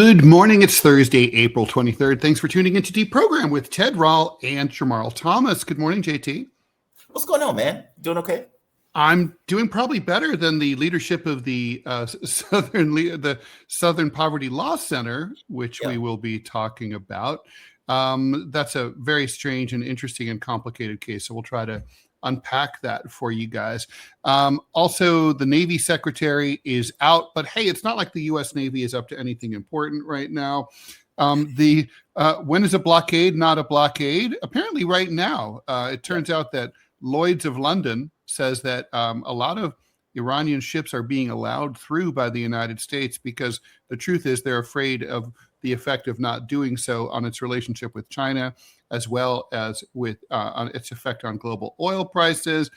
Good morning. It's Thursday, April 23rd. Thanks for tuning into DeProgram with Ted Rall and Jamarl Thomas. Good morning, JT. What's going on, man? Doing okay? I'm doing probably better than the leadership of the Southern Poverty Law Center, which we will be talking about. That's a very strange and interesting and complicated case, so we'll try to unpack that for you guys. Also, the Navy Secretary is out, but hey, it's not like the U.S. Navy is up to anything important right now. When is a blockade not a blockade? Apparently right now. It turns out that Lloyd's of London says that a lot of Iranian ships are being allowed through by the United States because the truth is they're afraid of the effect of not doing so on its relationship with China, as well as with on its effect on global oil prices.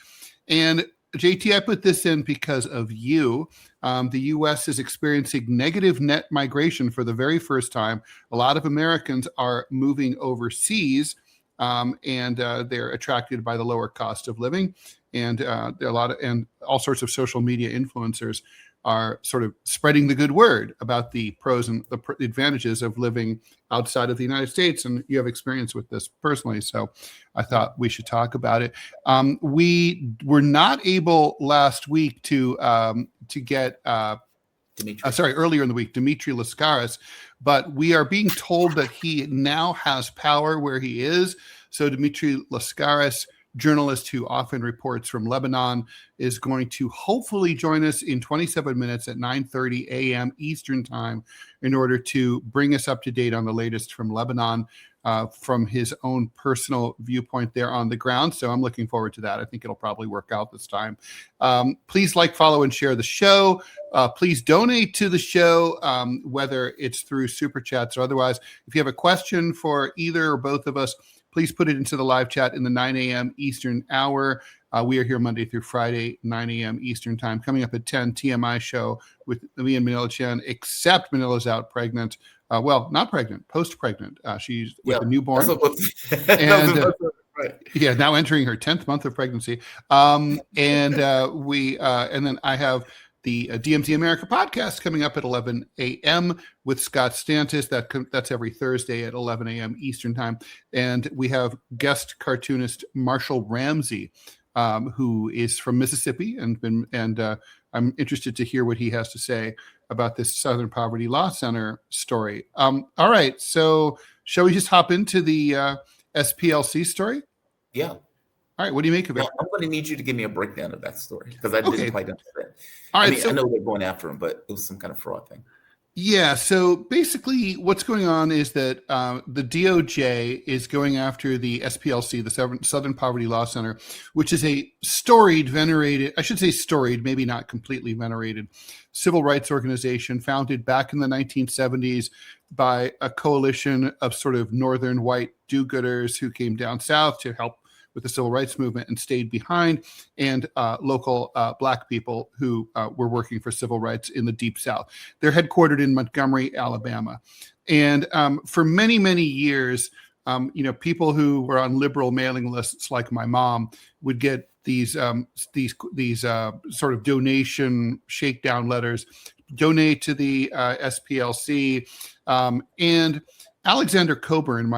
And JT, I put this in because of you. The U.S. is experiencing negative net migration for the very first time. A lot of Americans are moving overseas, and they're attracted by the lower cost of living. And there are all sorts of social media influencers are sort of spreading the good word about the pros and the advantages of living outside of the United States. And you have experience with this personally, so I thought we should talk about it. We were not able last week to get earlier in the week, Dmitri Lascaris, but we are being told that he now has power where he is. So Dmitri Lascaris, journalist who often reports from Lebanon, is going to hopefully join us in 27 minutes at 9:30 a.m. Eastern time in order to bring us up to date on the latest from Lebanon from his own personal viewpoint there on the ground. So I'm looking forward to that. I think it'll probably work out this time. Please like, follow, and share the show. Please donate to the show, whether it's through Super Chats or otherwise. If you have a question for either or both of us, please put it into the live chat in the 9 a.m. Eastern hour. We are here Monday through Friday, 9 a.m. Eastern time. Coming up at 10, TMI show with me and Manila Chen, except Manila's out pregnant. Well, not pregnant, post-pregnent. She's with a newborn. And now entering her 10th month of pregnancy. And then I have the DMZ America podcast coming up at 11 a.m. with Scott Stantis. That's every Thursday at 11 a.m. Eastern time. And we have guest cartoonist Marshall Ramsey, who is from Mississippi, and I'm interested to hear what he has to say about this Southern Poverty Law Center story. All right, so shall we just hop into the SPLC story? Yeah. All right, what do you make of it? I'm going to need you to give me a breakdown of that story because I didn't quite understand. All right, I know they're going after him, but it was some kind of fraud thing. Yeah, so basically what's going on is that the DOJ is going after the SPLC, the Southern Poverty Law Center, which is a venerated, maybe not completely venerated, civil rights organization founded back in the 1970s by a coalition of sort of northern white do-gooders who came down south to help with the civil rights movement and stayed behind, and local Black people who were working for civil rights in the Deep South. They're headquartered in Montgomery, Alabama. And for many, many years, people who were on liberal mailing lists like my mom would get these sort of donation shakedown letters, donate to the SPLC, and Alexander Coburn,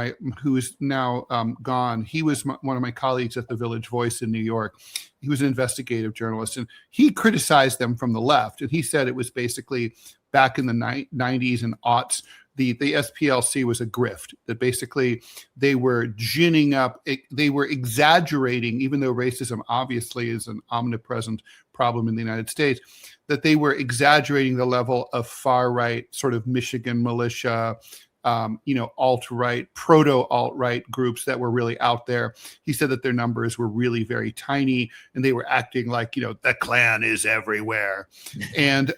who is now gone, he was one of my colleagues at the Village Voice in New York. He was an investigative journalist, and he criticized them from the left. And he said it was basically back in the 90s and aughts, the SPLC was a grift, that basically they were ginning up, they were exaggerating, even though racism obviously is an omnipresent problem in the United States, that they were exaggerating the level of far-right sort of Michigan militia, alt-right, proto-alt-right groups that were really out there. He said that their numbers were really very tiny and they were acting like, the Klan is everywhere. And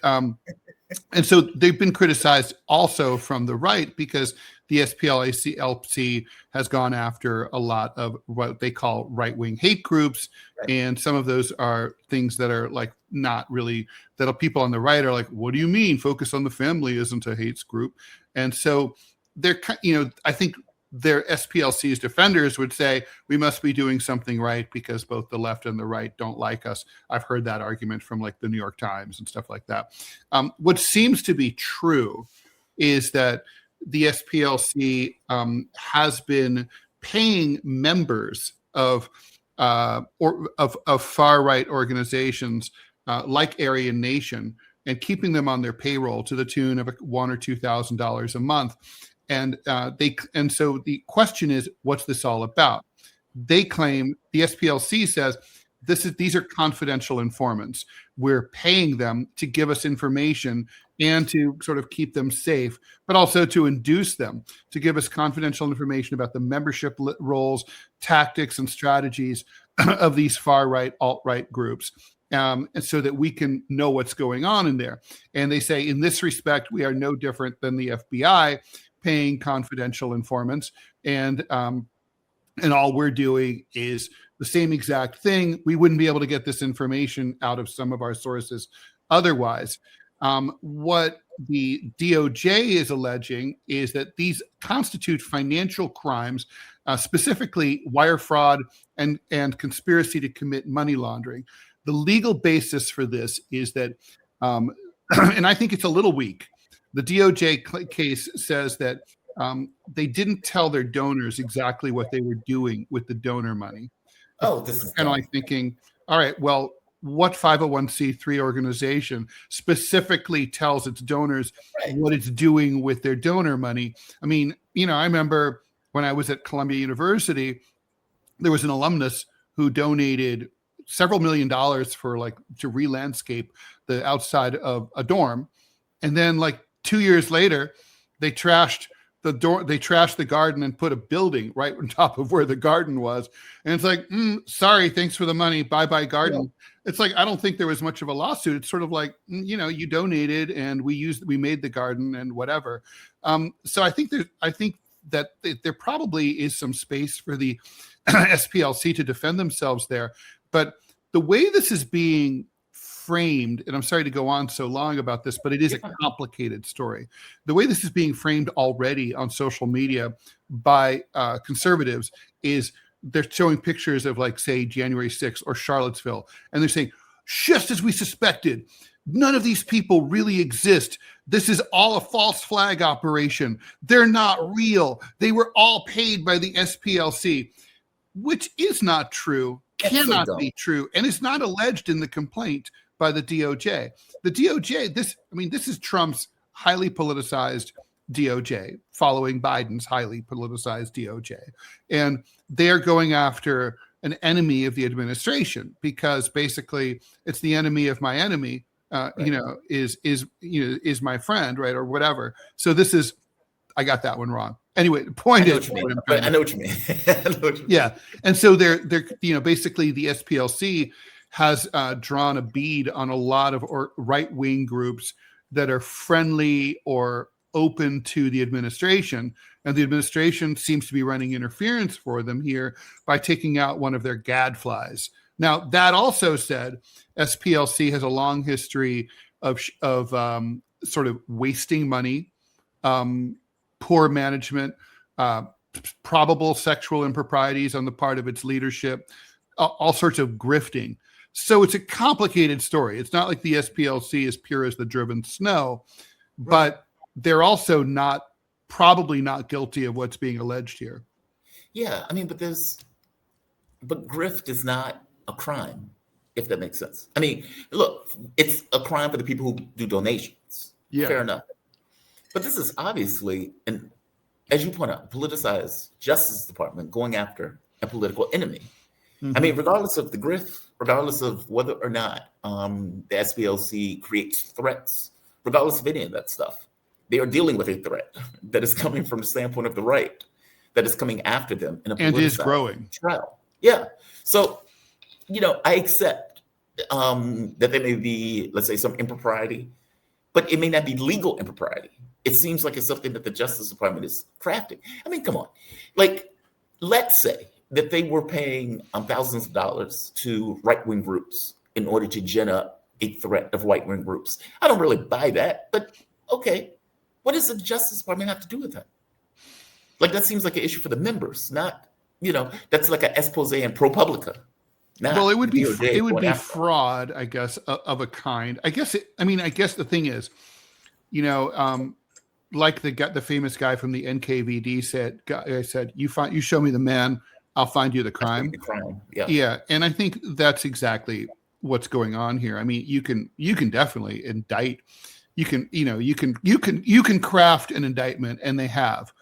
so they've been criticized also from the right because the SPLC has gone after a lot of what they call right-wing hate groups. Right. And some of those are things that are like not really, that people on the right are like, what do you mean? Focus on the Family isn't a hate group. And so they're, I think their SPLC's defenders would say we must be doing something right because both the left and the right don't like us. I've heard that argument from like the New York Times and stuff like that. What seems to be true is that the SPLC has been paying members of far right organizations like Aryan Nation and keeping them on their payroll to the tune of $1,000 or $2,000 a month. And so the question is, what's this all about? They claim, the SPLC says, these are confidential informants. We're paying them to give us information and to sort of keep them safe, but also to induce them to give us confidential information about the membership roles, tactics, and strategies of these far-right, alt-right groups, and so that we can know what's going on in there. And they say, in this respect, we are no different than the FBI paying confidential informants, and all we're doing is the same exact thing. We wouldn't be able to get this information out of some of our sources otherwise. What the DOJ is alleging is that these constitute financial crimes, specifically wire fraud and conspiracy to commit money laundering. The legal basis for this is that, and I think it's a little weak, the DOJ case says that they didn't tell their donors exactly what they were doing with the donor money. Oh, this is kind of like thinking, all right, well, what 501c3 organization specifically tells its donors what it's doing with their donor money? I mean, I remember when I was at Columbia University, there was an alumnus who donated several $1 million to re-landscape the outside of a dorm. And then 2 years later, they trashed the garden and put a building right on top of where the garden was. And it's like, sorry, thanks for the money. Bye-bye garden. Yeah. It's like, I don't think there was much of a lawsuit. It's sort of like, you donated and we made the garden and whatever. So I think that there probably is some space for the SPLC to defend themselves there. But the way this is being framed, and I'm sorry to go on so long about this, but it is a complicated story. The way this is being framed already on social media by conservatives is they're showing pictures of say January 6th or Charlottesville, and they're saying, just as we suspected, none of these people really exist. This is all a false flag operation. They're not real. They were all paid by the SPLC, which is not true, cannot be true, and is not alleged in the complaint by the DOJ. The DOJ, this is Trump's highly politicized DOJ, following Biden's highly politicized DOJ. And they're going after an enemy of the administration because basically it's the enemy of my enemy, is my friend, right? Or whatever. So I got that one wrong. Anyway, the point is, I know what you mean. Yeah. And so they're basically the SPLC has drawn a bead on a lot of right-wing groups that are friendly or open to the administration. And the administration seems to be running interference for them here by taking out one of their gadflies. Now, that also said, SPLC has a long history of sort of wasting money, poor management, probable sexual improprieties on the part of its leadership, all sorts of grifting. So it's a complicated story. It's not like the SPLC is pure as the driven snow, but they're also probably not guilty of what's being alleged here. Yeah, I mean, but grift is not a crime, if that makes sense. I mean, look, it's a crime for the people who do donations. Yeah. Fair enough. But this is obviously, and as you point out, politicized Justice Department going after a political enemy. Mm-hmm. I mean, regardless of the grift, regardless of whether or not the SPLC creates threats, regardless of any of that stuff, they are dealing with a threat that is coming from the standpoint of the right, that is coming after them in a and is growing trial. Yeah. So, I accept that there may be, let's say, some impropriety, but it may not be legal impropriety. It seems like it's something that the Justice Department is crafting. I mean, come on. Let's say that they were paying thousands of dollars to right-wing groups in order to gin up a threat of right-wing groups. I don't really buy that, but okay. What does the Justice Department have to do with that? That seems like an issue for the members, not, that's like an expose in ProPublica. Well, it would be fraud, I guess, of a kind. I guess the thing is, like the famous guy from the NKVD said, you show me the man, I'll find you the crime. Yeah. And I think that's exactly what's going on here. I mean, you can definitely indict. You can craft an indictment, and they have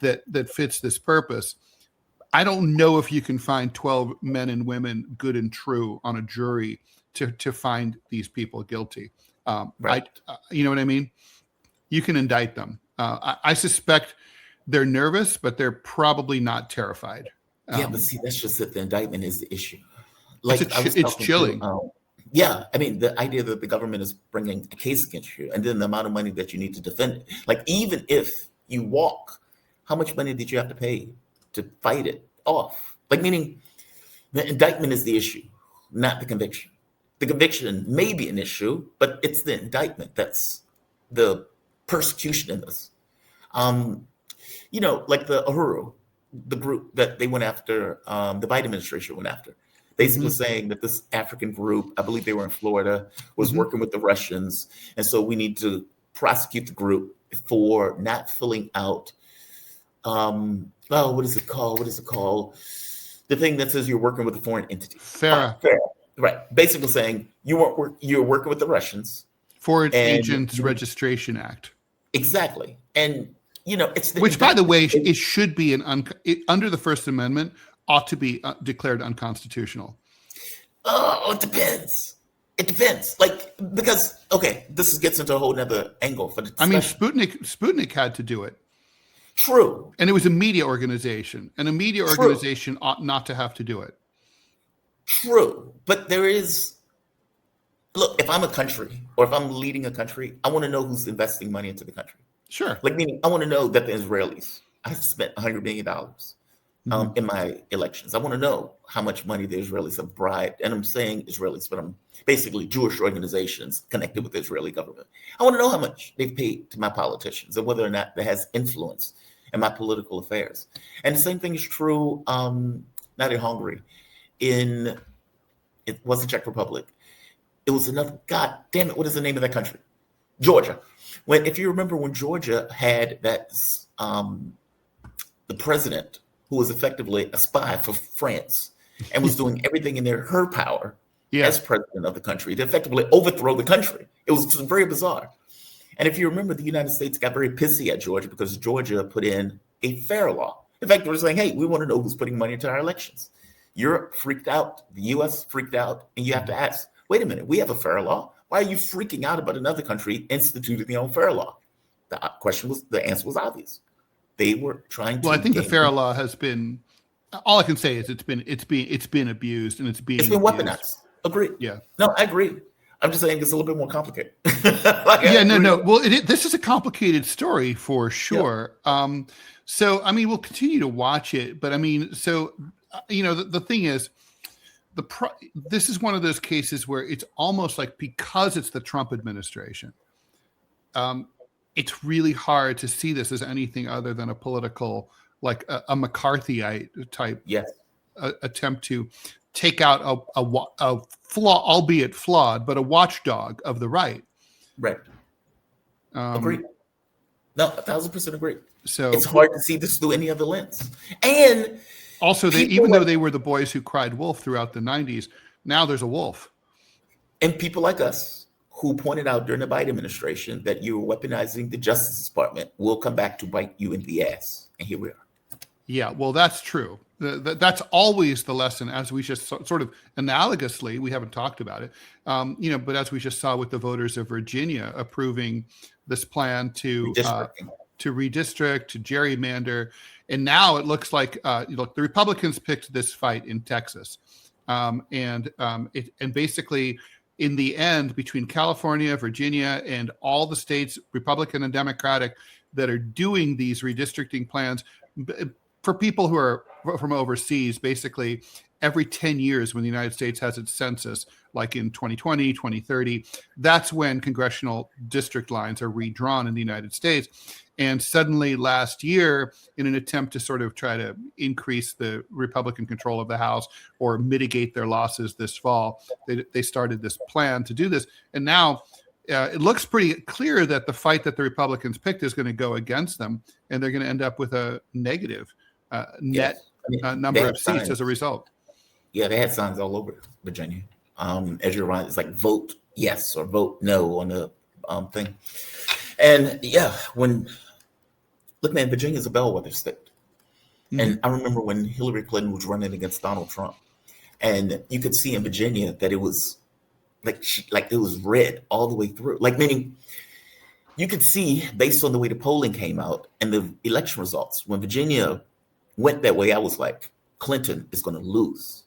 that fits this purpose. I don't know if you can find 12 men and women good and true on a jury to find these people guilty. Right. You know what I mean? You can indict them. I suspect they're nervous, but they're probably not terrified. Yeah, but see, that's just that the indictment is the issue. Like it's chilling. Yeah, I mean, the idea that the government is bringing a case against you, and then the amount of money that you need to defend it. Like, even if you walk, how much money did you have to pay to fight it off? Like, meaning the indictment is the issue, not the conviction. The conviction may be an issue, but it's the indictment that's the persecution in this. Like the Uhuru, the group that they went after, the Biden administration went after, basically saying that this African group, I believe they were in Florida, was working with the Russians. And so we need to prosecute the group for not filling out, what is it called? The thing that says you're working with a foreign entity. FARA. Right. Basically saying you're working with the Russians. Foreign Agents Registration Act. Exactly. And, it's which, by the way, it should be under the First Amendment, ought to be declared unconstitutional. Oh, it depends. It depends. Like, because, this gets into a whole nother angle for the discussion. I mean, Sputnik had to do it. True. And it was a media organization. And a media organization ought not to have to do it. True. But look, if I'm a country or if I'm leading a country, I want to know who's investing money into the country. Sure. Like, meaning I want to know that the Israelis, I spent $100 million in my elections. I want to know how much money the Israelis have bribed. And I'm saying Israelis, but I'm basically Jewish organizations connected with the Israeli government. I want to know how much they've paid to my politicians and whether or not that has influence in my political affairs. And the same thing is true, not in Hungary, it was the Czech Republic. It was another, God damn it, what is the name of that country? Georgia. If you remember when Georgia had that, the president who was effectively a spy for France and was doing everything in her power as president of the country to effectively overthrow the country. It was very bizarre. And if you remember, the United States got very pissy at Georgia because Georgia put in a fair law. In fact, they were saying, hey, we want to know who's putting money into our elections. Europe freaked out, the US freaked out, and you have to ask, wait a minute, we have a fair law. Why are you freaking out about another country instituting their own fair law? The answer was obvious. They were trying to. Well, I think the fair law has been. All I can say is it's been abused and it's been weaponized. Agree. Yeah. No, I agree. I'm just saying it's a little bit more complicated. No. Well, this is a complicated story for sure. Yeah. So I mean, we'll continue to watch it, but I mean, the thing is, this is one of those cases where it's almost like, because it's the Trump administration, it's really hard to see this as anything other than a political, like a McCarthyite type attempt to take out a flaw, albeit flawed, but a watchdog of the right. Right. Agree. No, 1,000% agree. So it's hard to see this through any other lens. And also, even though they were the boys who cried wolf throughout the 90s, now there's a wolf. And people like us who pointed out during the Biden administration that you were weaponizing the Justice Department will come back to bite you in the ass. And here we are. Yeah, well, that's true. That's always the lesson, as we just sort of analogously, we haven't talked about it, but as we just saw with the voters of Virginia approving this plan to redistrict, to gerrymander. And now it looks like, the Republicans picked this fight in Texas. And basically, in the end, between California, Virginia, and all the states, Republican and Democratic, that are doing these redistricting plans, for people who are from overseas, basically every 10 years when the United States has its census, like in 2020, 2030, that's when congressional district lines are redrawn in the United States. And suddenly last year, in an attempt to sort of try to increase the Republican control of the House or mitigate their losses this fall, they started this plan to do this. And now it looks pretty clear that the fight that the Republicans picked is going to go against them, and they're going to end up with a negative net number of seats as a result. Yeah, they had signs all over Virginia. As you're right, it's like vote yes or vote no on the thing. And when look, man, Virginia's a bellwether state. Mm-hmm. And I remember when Hillary Clinton was running against Donald Trump, and you could see in Virginia that it was like it was red all the way through. Like, meaning you could see based on the way the polling came out and the election results, when Virginia went that way, I was like, Clinton is going to lose.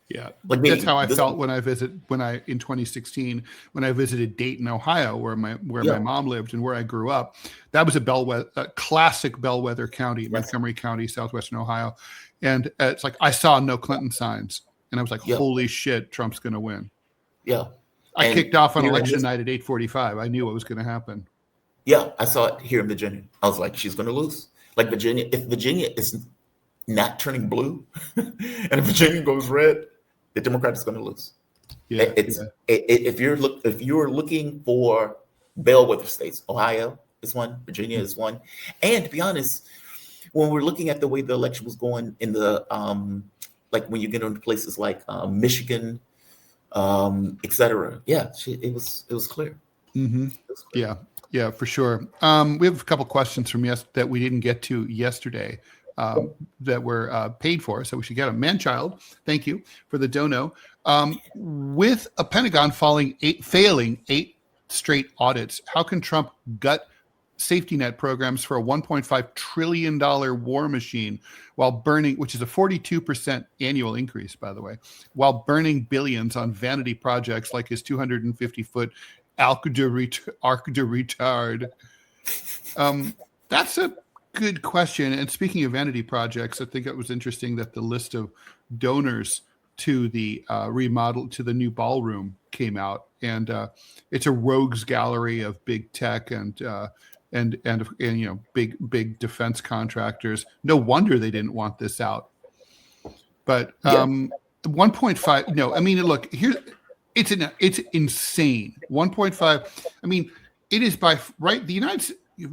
Yeah, that's how I felt when in 2016 when I visited Dayton, Ohio, where my mom lived and where I grew up. That was a classic bellwether county, Montgomery County, southwestern Ohio, and it's like I saw no Clinton signs, and I was like, holy shit, Trump's going to win. Yeah, I kicked off on election night at 8:45. I knew what was going to happen. Yeah, I saw it here in Virginia. I was like, she's going to lose. Like Virginia, if Virginia is not turning blue, and if Virginia goes red, the Democrat is going to lose. Yeah, if you're looking for bellwether states, Ohio is one, Virginia is one, and to be honest, when we're looking at the way the election was going in the like when you get into places like Michigan, etc. It was clear. Mm-hmm. Yeah, for sure. We have a couple questions from that we didn't get to yesterday. That were paid for, so we should get them. Manchild, thank you for the dono. With a Pentagon failing 8 straight audits, how can Trump gut safety net programs for a $1.5 trillion war machine while burning, which is a 42% annual increase, by the way, while burning billions on vanity projects like his 250-foot Arc de Retard? That's a good question. And speaking of vanity projects, I think it was interesting that the list of donors to the remodel to the new ballroom came out, and it's a rogues gallery of big tech and big defense contractors. No wonder they didn't want this out. But 1.5. No, I mean, look here. It's insane. 1.5. I mean, it is by right. The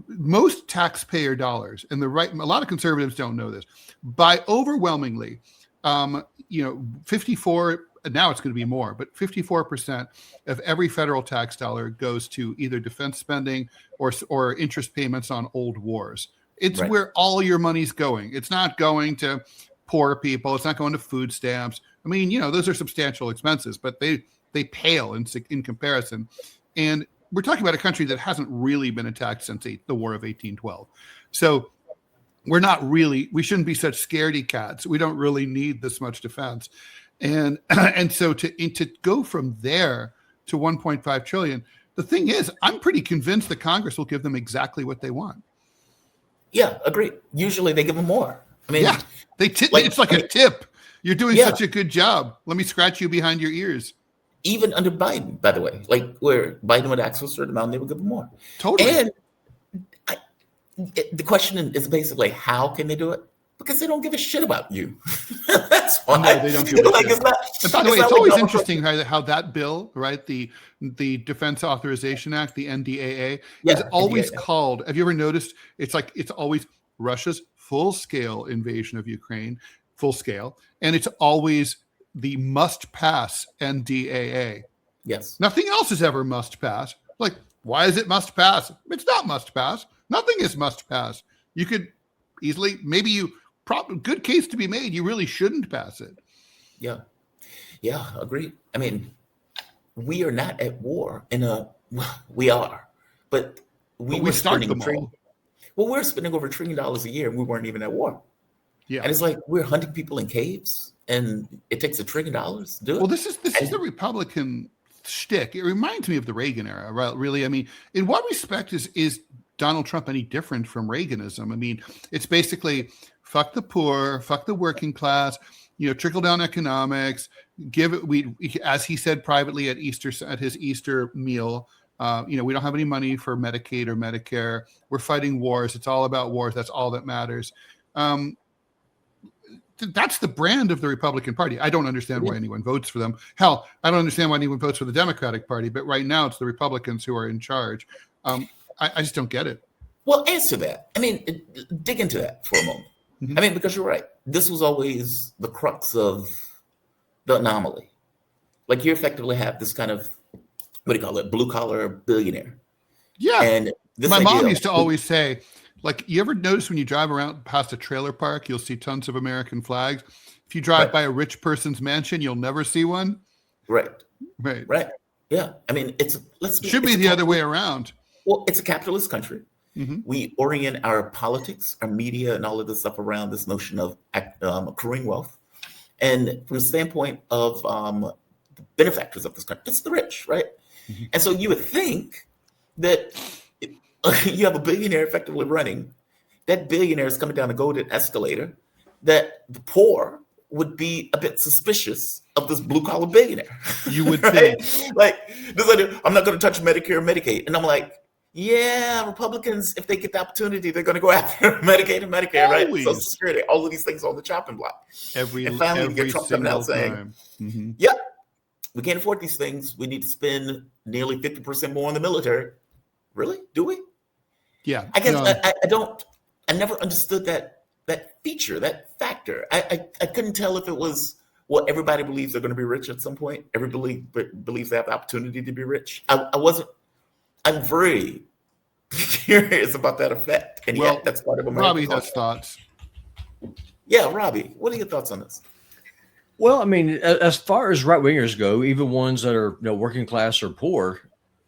most taxpayer dollars, and a lot of conservatives don't know this, by overwhelmingly, 54, now it's going to be more, but 54% of every federal tax dollar goes to either defense spending or interest payments on old wars. It's where all your money's going. It's not going to poor people. It's not going to food stamps. I mean, those are substantial expenses, but they pale in comparison. And we're talking about a country that hasn't really been attacked since the War of 1812. So we shouldn't be such scaredy cats. We don't really need this much defense. And so to go from there to 1.5 trillion, the thing is, I'm pretty convinced that Congress will give them exactly what they want. Yeah, agree. Usually they give them more. I mean, it's like a tip. You're doing such a good job. Let me scratch you behind your ears. Even under Biden, by the way, like where Biden would ask for a certain amount, they would give them more. Totally. And the question is basically, how can they do it? Because they don't give a shit about you. That's why. No, they don't give a shit. And by the way, it's always interesting how that bill, right, the Defense Authorization Act, the NDAA, is always called. Have you ever noticed? It's like it's always Russia's full-scale invasion of Ukraine, full scale, and it's always the must-pass NDAA. Yes. Nothing else is ever must-pass. Like, why is it must-pass? It's not must-pass. Nothing is must-pass. You could easily, good case to be made. You really shouldn't pass it. Yeah, agreed. I mean, we are not at war. We are, but we start them all. Well, we're spending over $1 trillion a year, and we weren't even at war. Yeah, and it's like we're hunting people in caves, and it takes $1 trillion to do it. Well, this is the Republican shtick. It reminds me of the Reagan era, right? Really, I mean, in what respect is Donald Trump any different from Reaganism? I mean, it's basically fuck the poor, fuck the working class, trickle down economics. As he said privately at his Easter meal, we don't have any money for Medicaid or Medicare. We're fighting wars. It's all about wars. That's all that matters. that's the brand of the Republican Party. I don't understand why anyone votes for them. Hell, I don't understand why anyone votes for the Democratic Party. But right now, it's the Republicans who are in charge. I just don't get it. Well, answer that. I mean, dig into that for a moment. Mm-hmm. I mean, because you're right. This was always the crux of the anomaly. Like, you effectively have this kind of, what do you call it, blue-collar billionaire. Yeah. And my mom used to always say, like, you ever notice when you drive around past a trailer park, you'll see tons of American flags. If you drive by a rich person's mansion, you'll never see one. Right. Right. Right. Yeah. I mean, it should be the other way around. Well, it's a capitalist country. Mm-hmm. We orient our politics, our media, and all of this stuff around this notion of accruing wealth. And from the standpoint of the benefactors of this country, it's the rich, right? Mm-hmm. And so you would think that you have a billionaire effectively running. That billionaire is coming down a golden escalator, that the poor would be a bit suspicious of this blue-collar billionaire. You would right? think. Like, I'm not going to touch Medicare or Medicaid. And I'm like, yeah, Republicans, if they get the opportunity, they're going to go after Medicaid and Medicare, right? Social Security, all of these things on the chopping block. And finally, we get Trump coming out saying, yeah, we can't afford these things. We need to spend nearly 50% more on the military. Really? Do we? Yeah. I guess I never understood that feature, that factor. I couldn't tell if it was, well, everybody believes they're going to be rich at some point. Everybody believes they have the opportunity to be rich. I'm very curious about that effect. And yet that's part of America. Robbie has thoughts. Yeah, Robbie, what are your thoughts on this? Well, I mean, as far as right-wingers go, even ones that are working class or poor,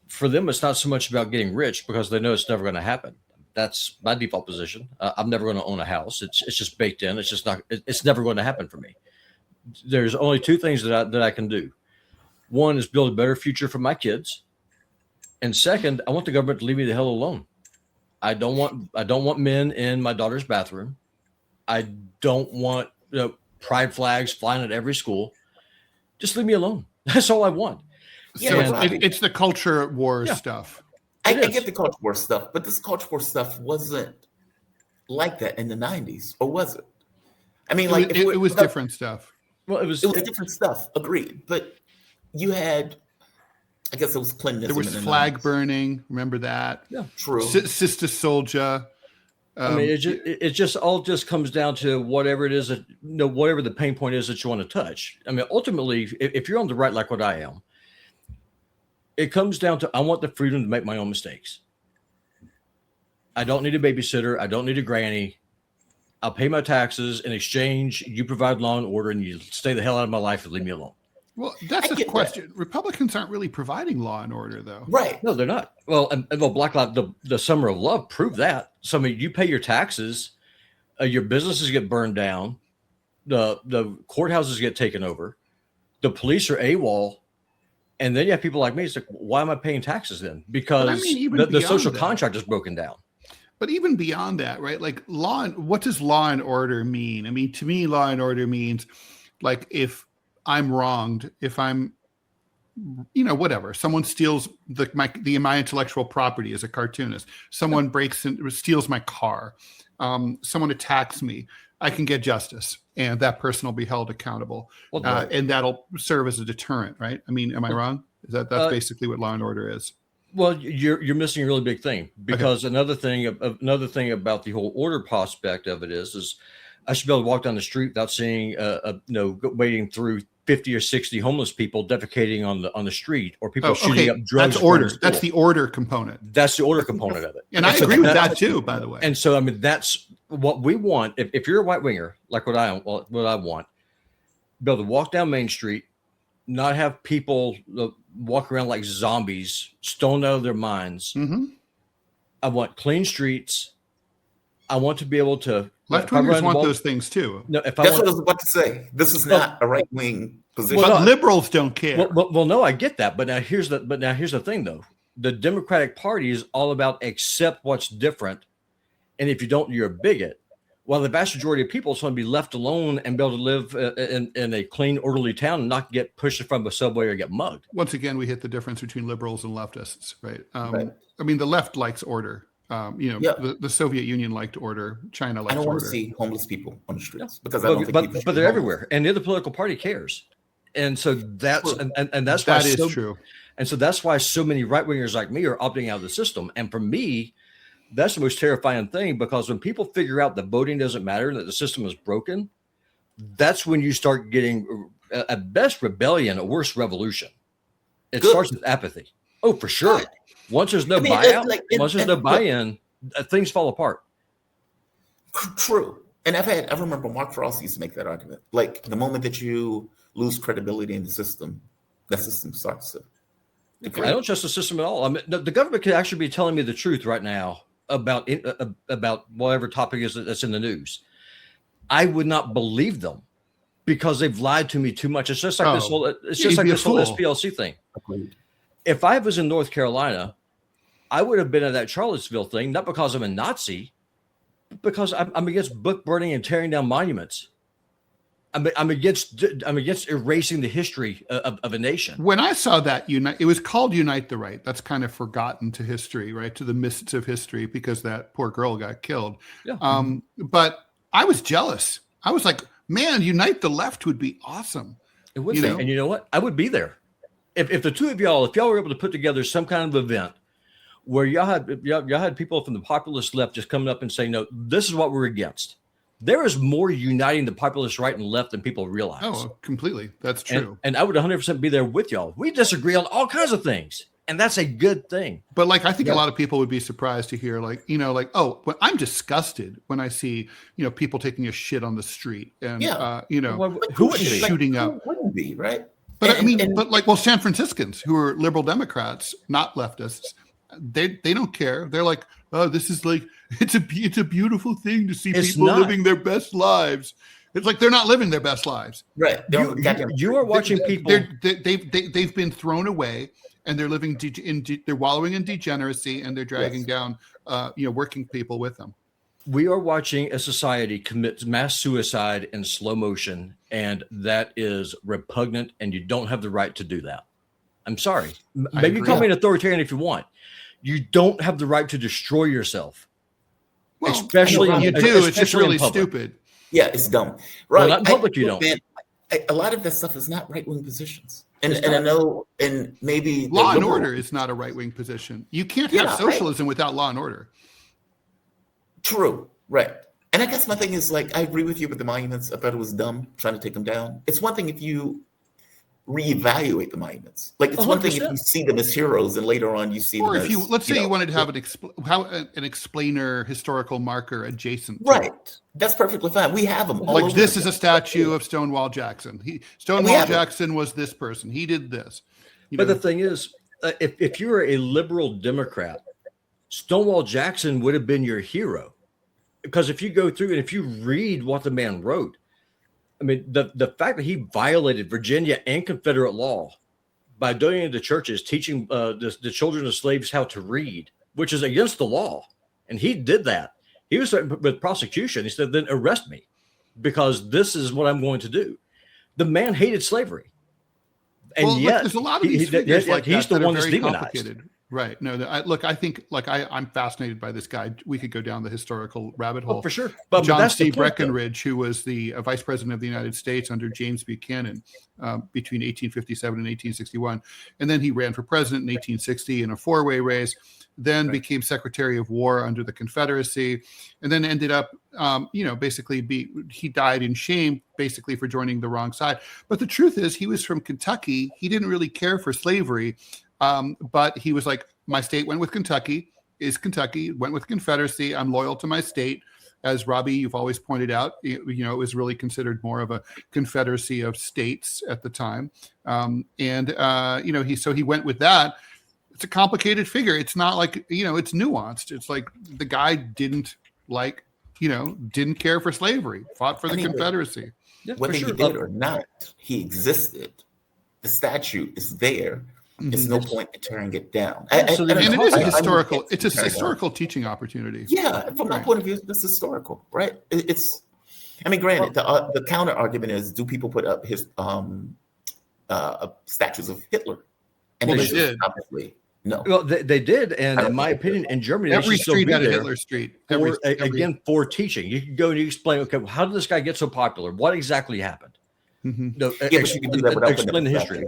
for them, it's not so much about getting rich because they know it's never going to happen. That's my default position. I'm never going to own a house. It's just baked in. It's just not. It's never going to happen for me. There's only two things that I can do. One is build a better future for my kids, and second, I want the government to leave me the hell alone. I don't want men in my daughter's bathroom. I don't want pride flags flying at every school. Just leave me alone. That's all I want. So it's the culture war stuff. I get the culture war stuff, but this culture war stuff wasn't like that in the 90s, or was it? I mean, it was different stuff. Well, it was different stuff. Agreed, but you had, I guess it was Clinton. There was flag 90s. Burning. Remember that? Yeah, true. Sister Soldier. I mean, it just all comes down to whatever it is that whatever the pain point is that you want to touch. I mean, ultimately, if you're on the right, like what I am, it comes down to I want the freedom to make my own mistakes. I don't need a babysitter. I don't need a granny. I'll pay my taxes. In exchange, you provide law and order, and you stay the hell out of my life and leave me alone. Well, that's a question. That. Republicans aren't really providing law and order, though. Right. No, they're not. Well, and Black Lives, the Summer of Love proved that. So, I mean, you pay your taxes, your businesses get burned down, the courthouses get taken over, the police are AWOL, and then you have people like me. It's like, why am I paying taxes then? Because the social contract is broken down. But even beyond that, right? Like what does law and order mean? I mean, to me, law and order means like if I'm wronged, if I'm, whatever, someone steals my intellectual property as a cartoonist, someone breaks and steals my car, someone attacks me, I can get justice, and that person will be held accountable, and that'll serve as a deterrent, right? I mean, am I wrong? That's basically what law and order is? Well, you're missing a really big thing, because another thing about the whole order prospect of it is I should be able to walk down the street without seeing wading through 50 or 60 homeless people defecating on the street, or people shooting up drugs. That's order. That's the order component. That's the order component of it. And I agree with that too, by the way. And so, I mean, that's what we want. If you're a right winger, like what I want, be able to walk down Main Street, not have people walk around like zombies, stoned out of their minds. Mm-hmm. I want clean streets. I want to be able to. Left-wingers want those things too. No, that's what I was about to say. This is not a right-wing position. But liberals don't care. Well, no, I get that. But now here's the thing, though. The Democratic Party is all about accept what's different, and if you don't, you're a bigot. While the vast majority of people just want to be left alone and be able to live in a clean, orderly town and not get pushed from a subway or get mugged. Once again, we hit the difference between liberals and leftists, right? I mean, the left likes order. The Soviet Union liked order. China liked order. I don't want to see homeless people on the streets because I don't think people but they're everywhere, and the other political party cares, and so that's and that's why that is true. And so that's why so many right wingers like me are opting out of the system. And for me, that's the most terrifying thing, because when people figure out that voting doesn't matter and that the system is broken, that's when you start getting, at best, rebellion, at worst, revolution. It starts with apathy. Oh, for sure. Good. Once there's no buyout, once there's no buy-in, things fall apart. True. And I remember Mark Frost used to make that argument. Like, the moment that you lose credibility in the system starts to. I don't trust the system at all. I mean, the government could actually be telling me the truth right now about whatever topic is that's in the news. I would not believe them because they've lied to me too much. It's just like this whole SPLC thing. Agreed. If I was in North Carolina, I would have been at that Charlottesville thing, not because I'm a Nazi, but because I'm against book burning and tearing down monuments. I'm against erasing the history of a nation. When I saw that it was called Unite the Right. That's kind of forgotten to history, right? To the mists of history, because that poor girl got killed. Yeah. But I was jealous. I was like, man, Unite the Left would be awesome. It would be. And you know what? I would be there. If the two of y'all were able to put together some kind of event where y'all had people from the populist left just coming up and saying, no, this is what we're against. There is more uniting the populist right and left than people realize. Oh, completely. That's true. And I would 100% be there with y'all. We disagree on all kinds of things, and that's a good thing. But I think a lot of people would be surprised to hear but I'm disgusted when I see, people taking a shit on the street and, who wouldn't be? Shooting up. Who wouldn't be, right? But San Franciscans who are liberal Democrats, not leftists, they don't care. They're like, oh, this is it's a beautiful thing to see people living their best lives. It's like they're not living their best lives. Right. You are watching people. They've been thrown away, and they're living they're wallowing in degeneracy, and they're dragging down working people with them. We are watching a society commit mass suicide in slow motion, and that is repugnant, and you don't have the right to do that. I'm sorry. Maybe call me an authoritarian if you want. You don't have the right to destroy yourself. Well, especially you do. It's just really stupid. Yeah, it's dumb. Right. Well, not in public, you don't. Man, a lot of that stuff is not right-wing positions. And I know, and maybe law and order is not a right-wing position. You can't have socialism without law and order. True. Right. And I guess my thing is, I agree with you with the monuments. I thought it was dumb trying to take them down. It's one thing if you reevaluate the monuments. It's 100%. One thing if you see them as heroes and later on you see them as, let's say you wanted to have an explainer historical marker adjacent to right it. That's perfectly fine. We have them this is a statue of Stonewall Jackson. Stonewall Jackson was this person. He did this. But the thing is, if you're a liberal Democrat, Stonewall Jackson would have been your hero, because if you go through and if you read what the man wrote, I mean, the fact that he violated Virginia and Confederate law by donating to churches, teaching the children of slaves how to read, which is against the law. And he did that. He was with prosecution. He said, then arrest me, because this is what I'm going to do. The man hated slavery. And yet there's a lot of these figures he's the one that's demonized. Right. No, I think I'm fascinated by this guy. We could go down the historical rabbit hole. For sure. But John C. Breckinridge, who was the vice president of the United States under James Buchanan between 1857 and 1861. And then he ran for president in 1860 in a four-way race, then became Secretary of War under the Confederacy, and then ended up, he died in shame basically for joining the wrong side. But the truth is he was from Kentucky. He didn't really care for slavery. But he was like, my state went with Kentucky, went with Confederacy. I'm loyal to my state. As Robbie, you've always pointed out, it was really considered more of a confederacy of states at the time. He went with that. It's a complicated figure. It's not like, it's nuanced. It's like the guy didn't care for slavery, fought for the Confederacy. Whether he did or not, he existed. The statue is there. There's no point in tearing it down. It's a historical teaching opportunity. Yeah, from my point of view, it's historical, right? Granted, the counter argument is, do people put up his statues of Hitler? And they did. Obviously, No. Well, they did, and in my opinion, in Germany, every street had a Hitler street. Again, for teaching, you can go and you explain. Okay, well, how did this guy get so popular? What exactly happened? Mm-hmm. No, but you can do that without explain the history.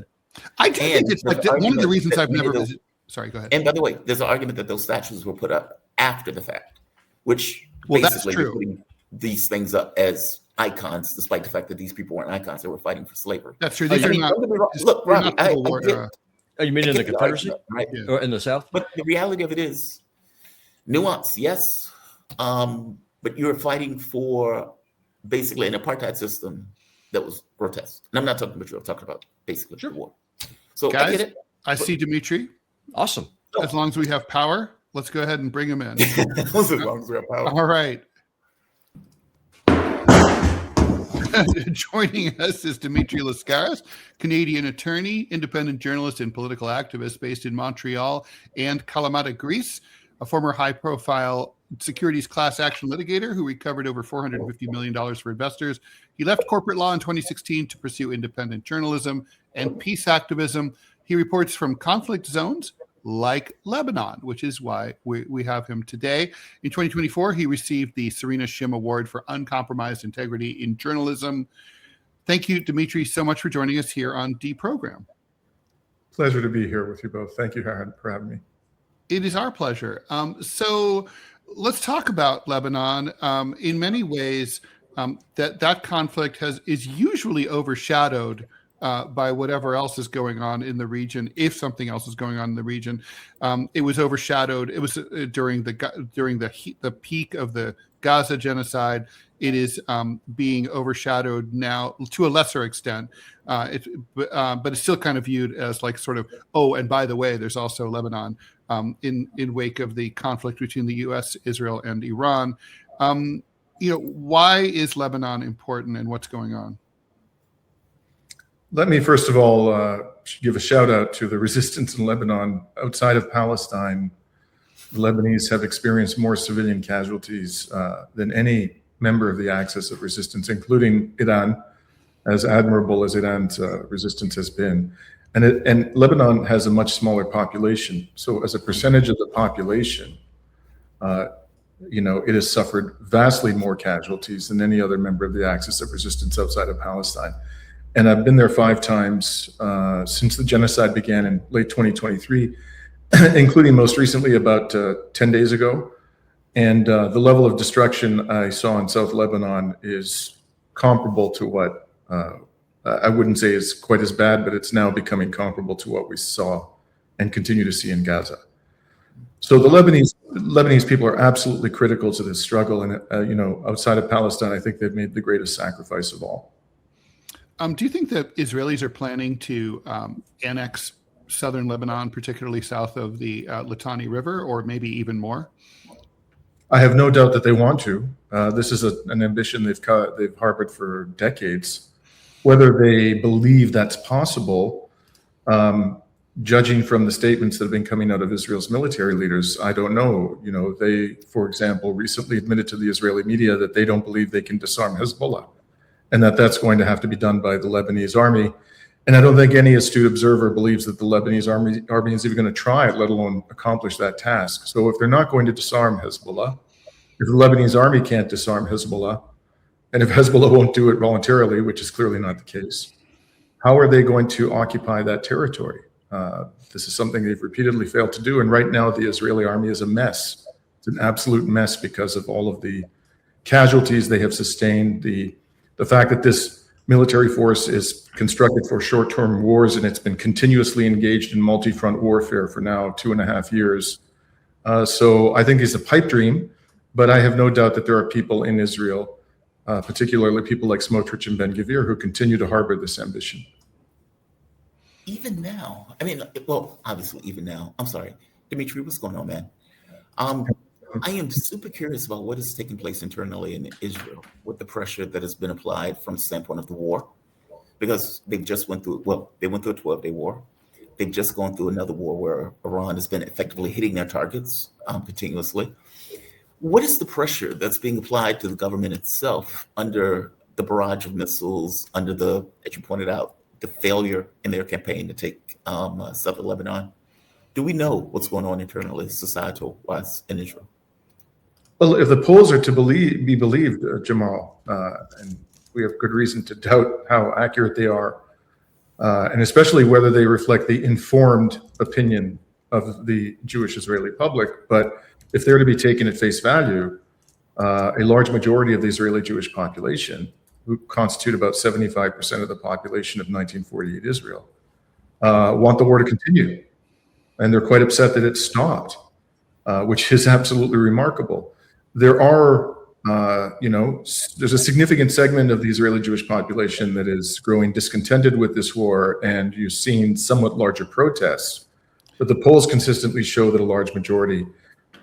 I do think it's like one of the reasons I've never visited. Sorry, go ahead. And by the way, there's an argument that those statues were put up after the fact, which basically that's true. putting these things up as icons, despite the fact that these people weren't icons; they were fighting for slavery. That's true. These are not. Look, Robbie, I get. Oh, you mean in the Confederacy, right? Yeah. Or in the South? But the reality of it is, nuance, yes, but you're fighting for basically an apartheid system that was grotesque. And I'm not talking about you. I'm talking about basically the war. So guys, I get it. I see Dmitri. Awesome. As long as we have power, let's go ahead and bring him in. As long as we have power. All right. Joining us is Dmitri Lascaris, Canadian attorney, independent journalist, and political activist based in Montreal and Kalamata, Greece, a former high-profile securities class action litigator who recovered over $450 million for investors. He left corporate law in 2016 to pursue independent journalism and peace activism. He reports from conflict zones like Lebanon, which is why we have him today. In 2024, he received the Serena Shim Award for Uncompromised Integrity in Journalism. Thank you, Dmitri, so much for joining us here on DeProgram. Pleasure to be here with you both. Thank you for having me. It is our pleasure. So let's talk about Lebanon. In many ways, that conflict is usually overshadowed by whatever else is going on in the region. If something else is going on in the region, it was overshadowed. It was during the peak of the Gaza genocide. It is being overshadowed now to a lesser extent. But it's still kind of viewed as like sort of, oh, and by the way, there's also Lebanon in wake of the conflict between the U.S., Israel, and Iran. Why is Lebanon important, and what's going on? Let me first of all give a shout out to the resistance in Lebanon. Outside of Palestine, the Lebanese have experienced more civilian casualties than any member of the axis of resistance, including Iran, as admirable as Iran's resistance has been. And Lebanon has a much smaller population. So as a percentage of the population, it has suffered vastly more casualties than any other member of the axis of resistance outside of Palestine. And I've been there 5 times since the genocide began in late 2023, including most recently about 10 days ago. And the level of destruction I saw in South Lebanon is comparable to what I wouldn't say is quite as bad, but it's now becoming comparable to what we saw and continue to see in Gaza. So the Lebanese people are absolutely critical to this struggle. And, outside of Palestine, I think they've made the greatest sacrifice of all. Do you think that Israelis are planning to annex southern Lebanon, particularly south of the Litani River, or maybe even more? I have no doubt that they want to. This is an ambition they've harbored for decades. Whether they believe that's possible, judging from the statements that have been coming out of Israel's military leaders, I don't know. They, for example, recently admitted to the Israeli media that they don't believe they can disarm Hezbollah, and that's going to have to be done by the Lebanese army. And I don't think any astute observer believes that the Lebanese army is even going to try it, let alone accomplish that task. So if they're not going to disarm Hezbollah, if the Lebanese army can't disarm Hezbollah, and if Hezbollah won't do it voluntarily, which is clearly not the case, how are they going to occupy that territory? This is something they've repeatedly failed to do. And right now, the Israeli army is a mess. It's an absolute mess because of all of the casualties they have sustained, the fact that this military force is constructed for short-term wars, and it's been continuously engaged in multi-front warfare for now 2.5 years. So I think it's a pipe dream, but I have no doubt that there are people in Israel, particularly people like Smotrich and Ben-Gvir, who continue to harbor this ambition. Even now, obviously even now. I'm sorry, Dmitri, what's going on, man? I am super curious about what is taking place internally in Israel with the pressure that has been applied from the standpoint of the war, because they went through a 12-day war. They've just gone through another war where Iran has been effectively hitting their targets continuously. What is the pressure that's being applied to the government itself under the barrage of missiles, under the, as you pointed out, the failure in their campaign to take southern Lebanon? Do we know what's going on internally, societal-wise in Israel? Well, if the polls are to be believed, Jamarl, and we have good reason to doubt how accurate they are, and especially whether they reflect the informed opinion of the Jewish Israeli public. But if they're to be taken at face value, a large majority of the Israeli Jewish population, who constitute about 75% of the population of 1948 Israel, want the war to continue. And they're quite upset that it stopped, which is absolutely remarkable. There are, there's a significant segment of the Israeli Jewish population that is growing discontented with this war, and you've seen somewhat larger protests. But the polls consistently show that a large majority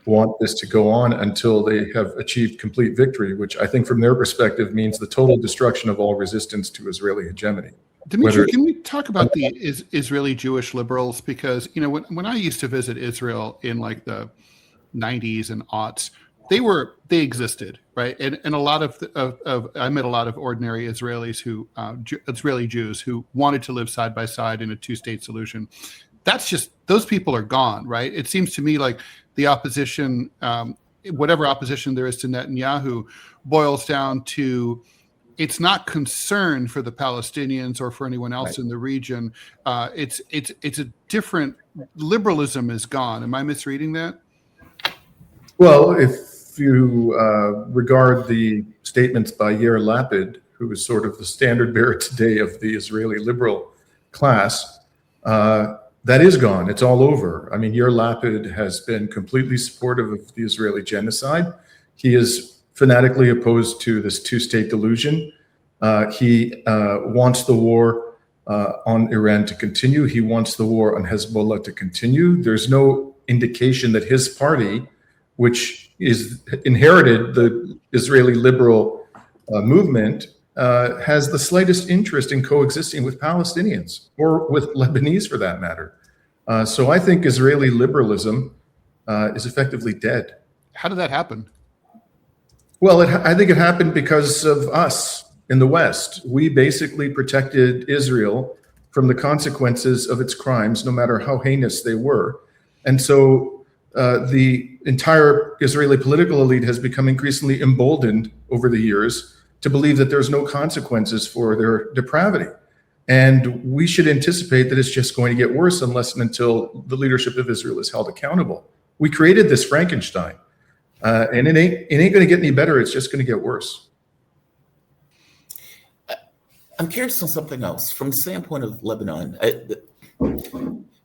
want this to go on until they have achieved complete victory, which I think from their perspective means the total destruction of all resistance to Israeli hegemony. Dmitri, can we talk about the Israeli Jewish liberals? Because, when I used to visit Israel in like the 90s and aughts, they existed, right? And a lot of I met a lot of ordinary Israelis Israeli Jews who wanted to live side by side in a two-state solution. That's just, those people are gone, right? It seems to me like the opposition, whatever opposition there is to Netanyahu, boils down to, it's not concern for the Palestinians or for anyone else in the region. It's a different, liberalism is gone. Am I misreading that? Well, if you regard the statements by Yair Lapid, who is sort of the standard bearer today of the Israeli liberal class, that is gone. It's all over. I mean, Yair Lapid has been completely supportive of the Israeli genocide. He is fanatically opposed to this two-state delusion. He wants the war on Iran to continue. He wants the war on Hezbollah to continue. There's no indication that his party, which is inherited the Israeli liberal movement, has the slightest interest in coexisting with Palestinians or with Lebanese for that matter. So I think Israeli liberalism is effectively dead. How did that happen? Well, I think it happened because of us in the West. We basically protected Israel from the consequences of its crimes, no matter how heinous they were. And so the entire Israeli political elite has become increasingly emboldened over the years to believe that there's no consequences for their depravity. And we should anticipate that it's just going to get worse unless and until the leadership of Israel is held accountable. We created this Frankenstein, and it ain't going to get any better. It's just going to get worse. I'm curious on something else. From the standpoint of Lebanon,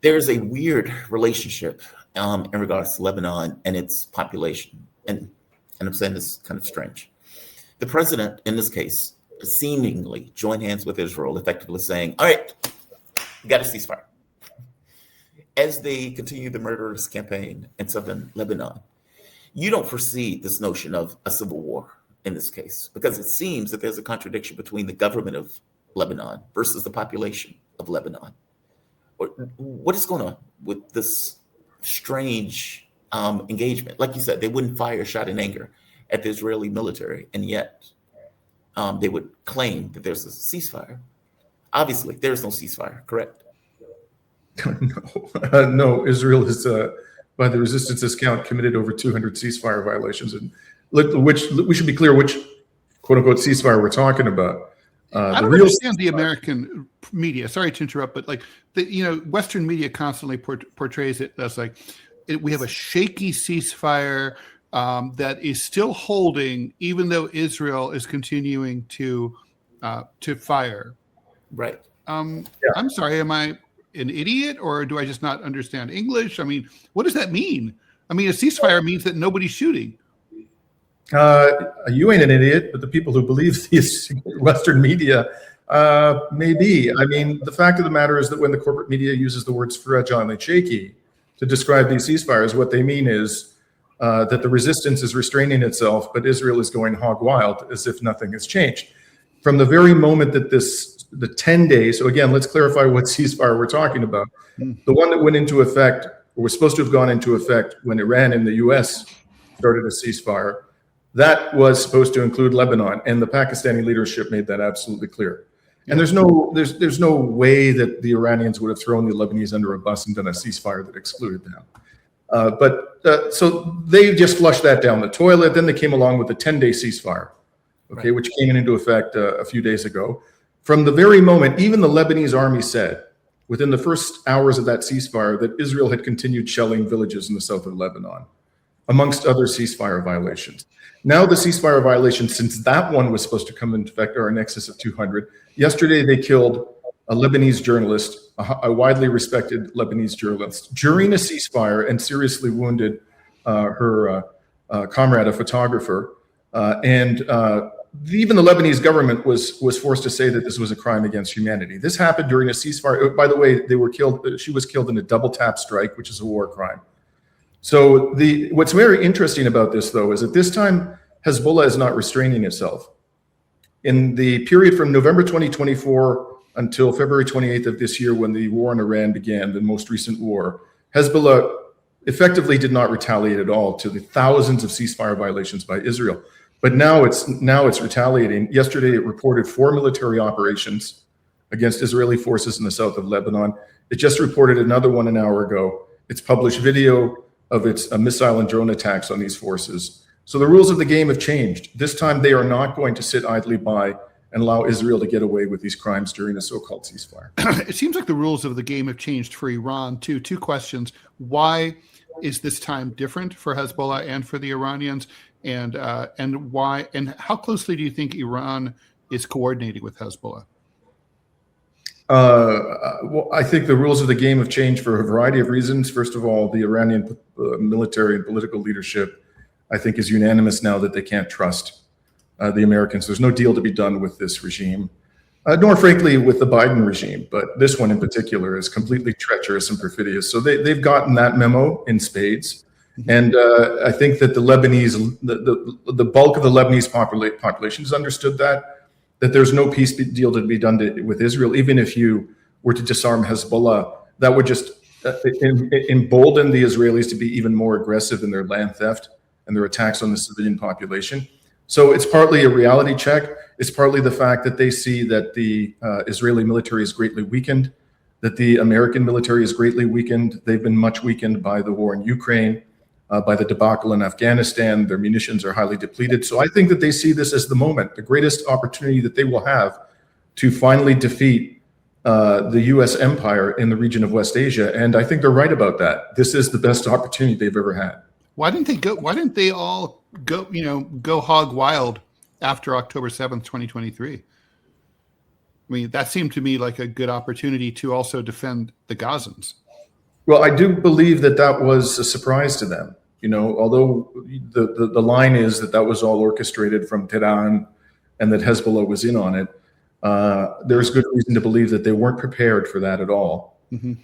there is a weird relationship in regards to Lebanon and its population. And I'm saying this is kind of strange. The president, in this case, seemingly joined hands with Israel, effectively saying, all right, we got a ceasefire. As they continue the murderous campaign in southern Lebanon, you don't foresee this notion of a civil war in this case, because it seems that there's a contradiction between the government of Lebanon versus the population of Lebanon. What is going on with this strange engagement? Like you said, they wouldn't fire a shot in anger at the Israeli military, and yet they would claim that there's a ceasefire. Obviously, there's no ceasefire, correct? No, Israel has, by the resistance's count, committed over 200 ceasefire violations, and which we should be clear which quote-unquote ceasefire we're talking about. I don't understand the American media. Sorry to interrupt, but like Western media constantly portrays it as like we have a shaky ceasefire that is still holding, even though Israel is continuing to fire. Right. Yeah. I'm sorry. Am I an idiot, or do I just not understand English? I mean, what does that mean? I mean, a ceasefire means that nobody's shooting. You ain't an idiot, but the people who believe these Western media may be. I mean, the fact of the matter is that when the corporate media uses the words fragile and shaky to describe these ceasefires, what they mean is that the resistance is restraining itself, but Israel is going hog wild as if nothing has changed. From the very moment that the 10 days, so again, let's clarify what ceasefire we're talking about. The one that went into effect, or was supposed to have gone into effect when Iran and the US started a ceasefire, that was supposed to include Lebanon, and the Pakistani leadership made that absolutely clear. And there's no way that the Iranians would have thrown the Lebanese under a bus and done a ceasefire that excluded them. So they just flushed that down the toilet. Then they came along with a 10-day ceasefire, okay, which came into effect a few days ago. From the very moment, even the Lebanese army said, within the first hours of that ceasefire, that Israel had continued shelling villages in the south of Lebanon, amongst other ceasefire violations. Now the ceasefire violations, since that one was supposed to come into effect, are in excess of 200. Yesterday, they killed a Lebanese journalist, a widely respected Lebanese journalist, during a ceasefire, and seriously wounded her comrade, a photographer. Even the Lebanese government was forced to say that this was a crime against humanity. This happened during a ceasefire. By the way, she was killed in a double tap strike, which is a war crime. So what's very interesting about this, though, is that this time Hezbollah is not restraining itself. In the period from November 2024 until February 28th of this year, when the war in Iran began, the most recent war, Hezbollah effectively did not retaliate at all to the thousands of ceasefire violations by Israel. But now it's retaliating. Yesterday, it reported 4 military operations against Israeli forces in the south of Lebanon. It just reported another one an hour ago. It's published video of its missile and drone attacks on these forces. So the rules of the game have changed. This time, they are not going to sit idly by and allow Israel to get away with these crimes during a so-called ceasefire. It seems like the rules of the game have changed for Iran, too. 2 questions. Why is this time different for Hezbollah and for the Iranians? And why? And how closely do you think Iran is coordinating with Hezbollah? Well, I think the rules of the game have changed for a variety of reasons. First of all, the Iranian military and political leadership, I think, is unanimous now that they can't trust the Americans. There's no deal to be done with this regime, nor frankly with the Biden regime, but this one in particular is completely treacherous and perfidious. So they've gotten that memo in spades. And I think that the bulk of the Lebanese population has understood that there's no peace deal to be done with Israel. Even if you were to disarm Hezbollah, that would just embolden the Israelis to be even more aggressive in their land theft and their attacks on the civilian population. So it's partly a reality check. It's partly the fact that they see that the Israeli military is greatly weakened, that the American military is greatly weakened. They've been much weakened by the war in Ukraine, by the debacle in Afghanistan. Their munitions are highly depleted. So I think that they see this as the moment, the greatest opportunity that they will have to finally defeat the U.S. empire in the region of West Asia. And I think they're right about that. This is the best opportunity they've ever had. Why didn't they all go hog wild after October 7th, 2023? I mean, that seemed to me like a good opportunity to also defend the Gazans. Well, I do believe that was a surprise to them. Although the line is that was all orchestrated from Tehran and that Hezbollah was in on it, there's good reason to believe that they weren't prepared for that at all. Mm-hmm.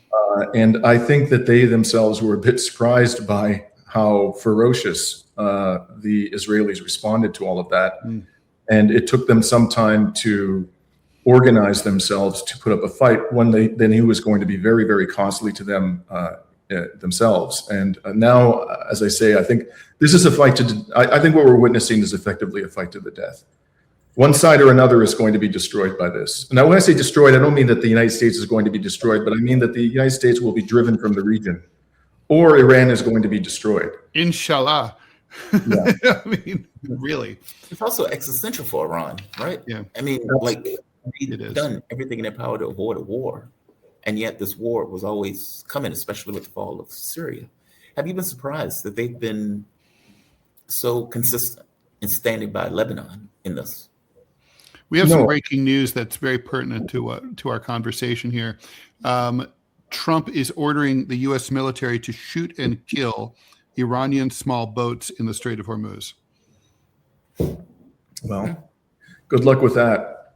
And I think that they themselves were a bit surprised by how ferocious the Israelis responded to all of that. Mm. And it took them some time to organize themselves to put up a fight when they knew was going to be very, very costly to them themselves. And now, as I say, I think this is a fight I think what we're witnessing is effectively a fight to the death. One side or another is going to be destroyed by this. Now, when I say destroyed, I don't mean that the United States is going to be destroyed, but I mean that the United States will be driven from the region, or Iran is going to be destroyed. Inshallah. Yeah. I mean, really. It's also existential for Iran, right? Yeah. I mean, they've done everything in their power to avoid a war. And yet this war was always coming, especially with the fall of Syria. Have you been surprised that they've been so consistent in standing by Lebanon in this? We have some breaking news that's very pertinent to our conversation here. Trump is ordering the U.S. military to shoot and kill Iranian small boats in the Strait of Hormuz. Well, good luck with that.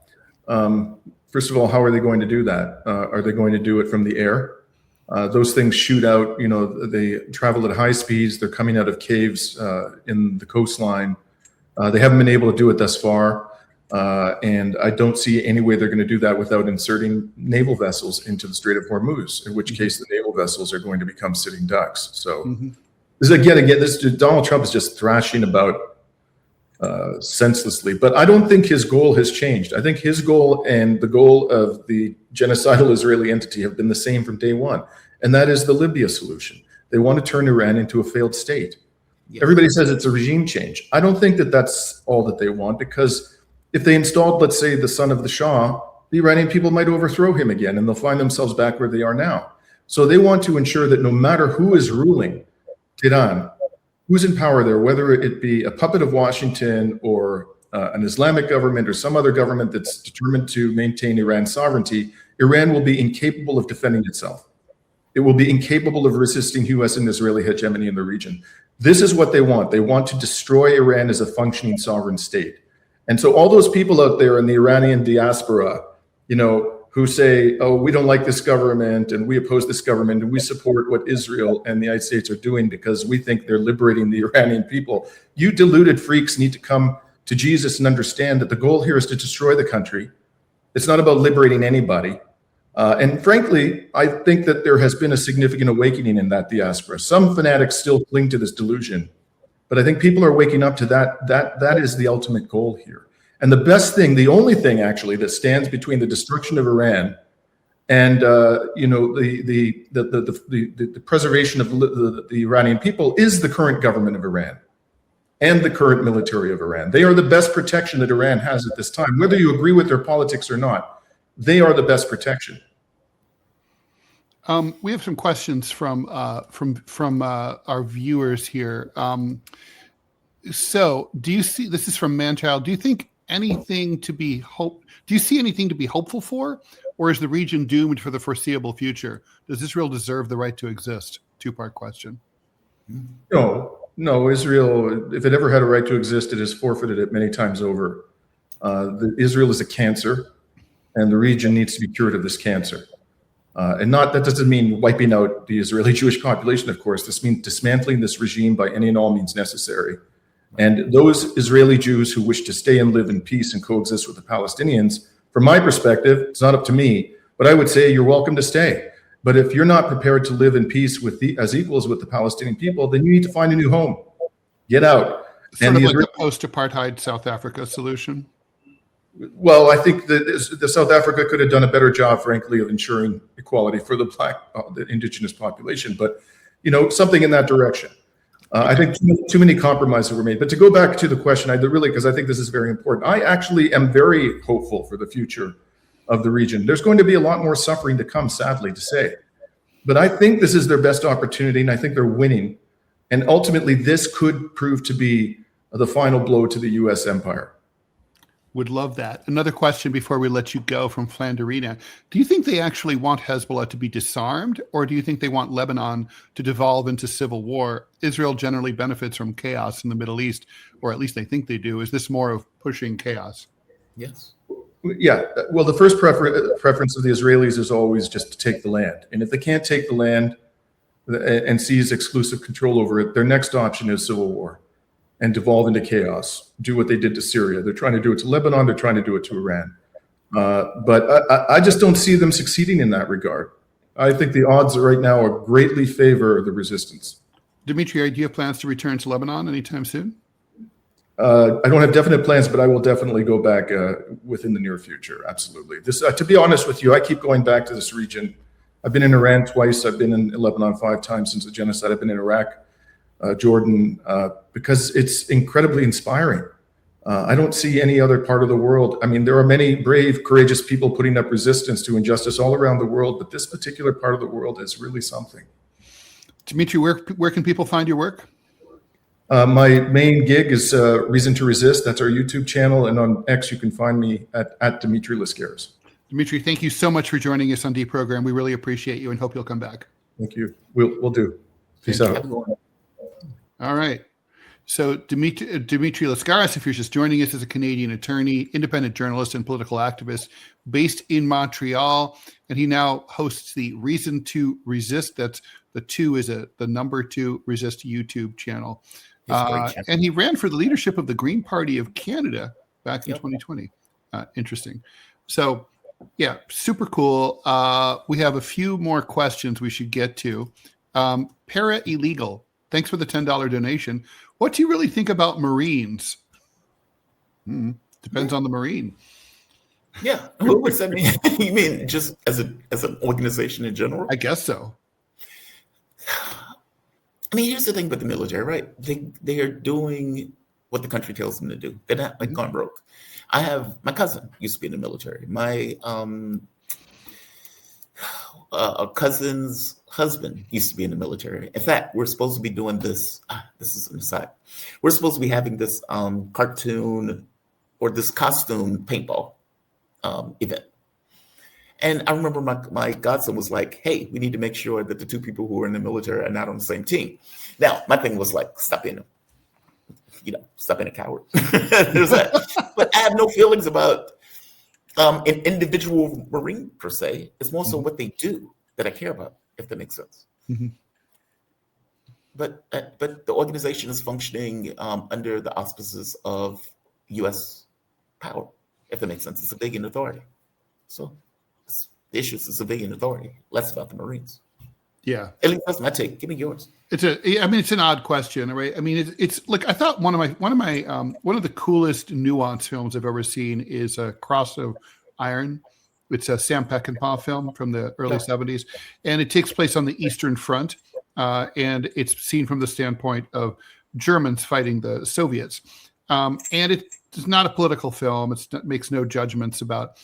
First of all, how are they going to do that? Are they going to do it from the air? Those things shoot out, they travel at high speeds. They're coming out of caves in the coastline. They haven't been able to do it thus far. And I don't see any way they're going to do that without inserting naval vessels into the Strait of Hormuz, in which case the naval vessels are going to become sitting ducks. So this Donald Trump is just thrashing about senselessly. But I don't think his goal has changed. I think his goal and the goal of the genocidal Israeli entity have been the same from day one, and that is the Libya solution. They want to turn Iran into a failed state. Yes. Everybody says it's a regime change. I don't think that that's all that they want, because if they installed, let's say, the son of the Shah, the Iranian people might overthrow him again, and they'll find themselves back where they are now. So they want to ensure that no matter who is ruling Tehran, who's in power there, whether it be a puppet of Washington or an Islamic government or some other government that's determined to maintain Iran's sovereignty, Iran will be incapable of defending itself. It will be incapable of resisting U.S. and Israeli hegemony in the region. This is what they want. They want to destroy Iran as a functioning sovereign state. And so all those people out there in the Iranian diaspora, who say, oh, we don't like this government and we oppose this government and we support what Israel and the United States are doing because we think they're liberating the Iranian people. You deluded freaks need to come to Jesus and understand that the goal here is to destroy the country. It's not about liberating anybody. And frankly, I think that there has been a significant awakening in that diaspora. Some fanatics still cling to this delusion, but I think people are waking up to that. That is the ultimate goal here. And the best thing, the only thing actually that stands between the destruction of Iran and the preservation of the Iranian people is the current government of Iran and the current military of Iran. They are the best protection that Iran has at this time. Whether you agree with their politics or not, they are the best protection. We have some questions from our viewers here. So, do you see? This is from Manchild. Do you think anything to be Do you see anything to be hopeful for, or is the region doomed for the foreseeable future? Does Israel deserve the right to exist? Two-part question. No. Israel, if it ever had a right to exist, it has forfeited it many times over. Israel is a cancer, and the region needs to be cured of this cancer. That doesn't mean wiping out the Israeli Jewish population, of course. This means dismantling this regime by any and all means necessary. And those Israeli Jews who wish to stay and live in peace and coexist with the Palestinians, from my perspective, it's not up to me, but I would say you're welcome to stay. But if you're not prepared to live in peace as equals with the Palestinian people, then you need to find a new home. Get out. Sort of like the post-apartheid South Africa solution? Well, I think that the South Africa could have done a better job, frankly, of ensuring equality for the indigenous population. But, something in that direction. I think too many compromises were made. But to go back to the question, because I think this is very important, I actually am very hopeful for the future of the region. There's going to be a lot more suffering to come, sadly to say. But I think this is their best opportunity, and I think they're winning. And ultimately, this could prove to be the final blow to the U.S. empire. Would love that. Another question before we let you go from Flanderina. Do you think they actually want Hezbollah to be disarmed, or do you think they want Lebanon to devolve into civil war? Israel generally benefits from chaos in the Middle East, or at least they think they do. Is this more of pushing chaos? Yes. Yeah. Well, the first preference of the Israelis is always just to take the land. And if they can't take the land and seize exclusive control over it, their next option is civil war and devolve into chaos, do what they did to Syria. They're trying to do it to Lebanon. They're trying to do it to Iran. But I just don't see them succeeding in that regard. I think the odds right now are greatly favor the resistance. Dmitri, do you have plans to return to Lebanon anytime soon? I don't have definite plans, but I will definitely go back within the near future. Absolutely. To be honest with you, I keep going back to this region. I've been in Iran twice. I've been in Lebanon 5 times since the genocide. I've been in Iraq, Jordan, because it's incredibly inspiring. I don't see any other part of the world. I mean, there are many brave, courageous people putting up resistance to injustice all around the world, but this particular part of the world is really something. Dmitri, where can people find your work? My main gig is Reason to Resist. That's our YouTube channel. And on X, you can find me at Dmitri Lascaris. Dmitri, thank you so much for joining us on DeProgram. We really appreciate you and hope you'll come back. Thank you. We'll do. Peace out. All right. So Dmitri Lascaris, if you're just joining us, is a Canadian attorney, independent journalist, and political activist based in Montreal. And he now hosts the Reason to Resist. That's the 2 is the number 2 Resist YouTube channel. And he ran for the leadership of the Green Party of Canada back in 2020. Interesting. So, yeah, super cool. We have a few more questions we should get to. Para Illegal, thanks for the $10 donation. What do you really think about Marines? Depends on the Marine. Yeah. What does that mean? You mean just as an organization in general? I guess so. I mean, here's the thing with the military, right? They are doing what the country tells them to do. They're not like gone broke. My cousin used to be in the military. My a cousin's husband used to be in the military. In fact, we're supposed to be doing this. This is an aside. We're supposed to be having this cartoon or this costume paintball event. And I remember my godson was like, hey, we need to make sure that the two people who are in the military are not on the same team. Now, my thing was like, stop being a coward. There's that. But I have no feelings about an individual Marine per se. It's more so what they do that I care about, if that makes sense. Mm-hmm. But the organization is functioning under the auspices of U.S. power, if that makes sense. It's a civilian authority. So the issue is the civilian authority, less about the Marines. Yeah. At least that's my take. Give me yours. It's an odd question, right? I mean, it's like, I thought one of the coolest nuance films I've ever seen is Cross of Iron. It's a Sam Peckinpah film from the early 70s, and it takes place on the Eastern Front, and it's seen from the standpoint of Germans fighting the Soviets. And it's not a political film. It makes no judgments about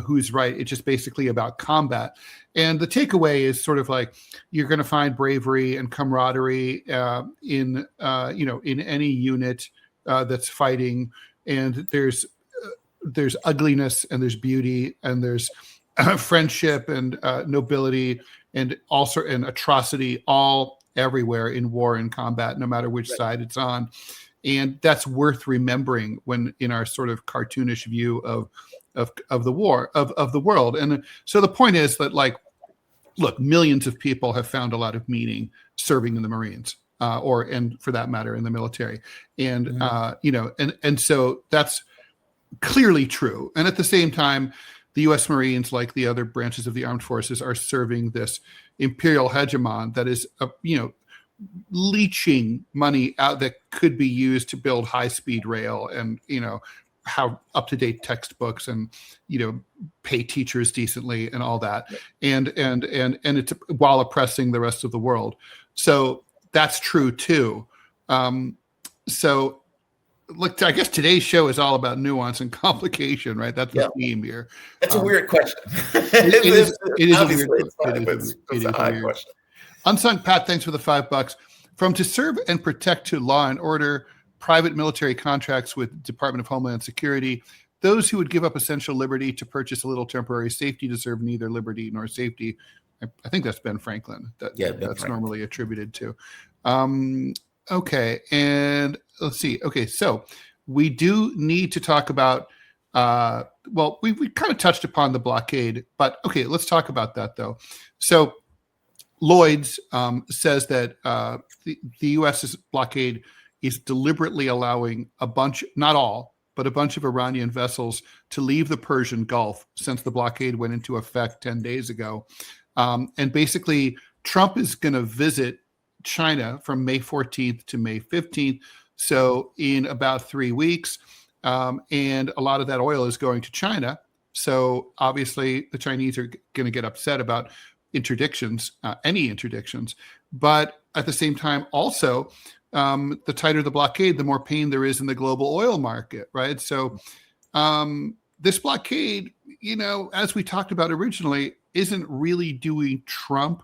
who's right. It's just basically about combat. And the takeaway is sort of like, you're going to find bravery and camaraderie in any unit that's fighting. And there's ugliness, and there's beauty, and there's friendship and nobility, and also and atrocity, all everywhere in war and combat, no matter which side it's on. And that's worth remembering when in our sort of cartoonish view of the war of the world. And so the point is that, like, look, millions of people have found a lot of meaning serving in the Marines, and for that matter, in the military. And and so that's clearly true. And at the same time, the U.S. Marines, like the other branches of the armed forces, are serving this imperial hegemon that is leeching money out that could be used to build high-speed rail and how up-to-date textbooks and pay teachers decently and all that, and it's while oppressing the rest of the world. So that's true too. So look, I guess today's show is all about nuance and complication, right? That's the theme here. That's a weird question. It is a weird question. Unsung Pat, thanks for the $5. From to serve and protect to law and order, private military contracts with Department of Homeland Security, those who would give up essential liberty to purchase a little temporary safety deserve neither liberty nor safety. I think that's Ben Franklin. That's normally attributed to. Okay, and let's see. Okay, so we do need to talk about, we kind of touched upon the blockade, but okay, let's talk about that though. So Lloyd's says that the U.S.'s blockade is deliberately allowing a bunch, not all, but a bunch of Iranian vessels to leave the Persian Gulf since the blockade went into effect 10 days ago. And basically, Trump is going to visit China from May 14th to May 15th. So in about 3 weeks, and a lot of that oil is going to China. So obviously, the Chinese are going to get upset about any interdictions. But at the same time, also, the tighter the blockade, the more pain there is in the global oil market, right? So this blockade, as we talked about originally, isn't really doing Trump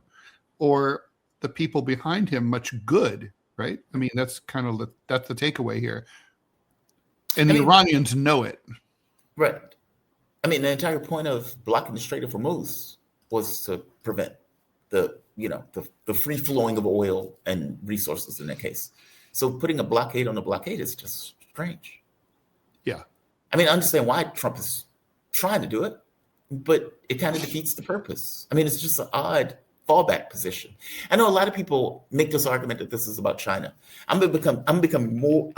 or the people behind him much good, right? I mean, that's that's the takeaway here. And the Iranians know it. Right. I mean, the entire point of blocking the Strait of Hormuz was to prevent the free flowing of oil and resources in that case. So putting a blockade on a blockade is just strange. Yeah. I mean, I understand why Trump is trying to do it, but it kind of defeats the purpose. I mean, it's just an odd fallback position. I know a lot of people make this argument that this is about China. I'm becoming more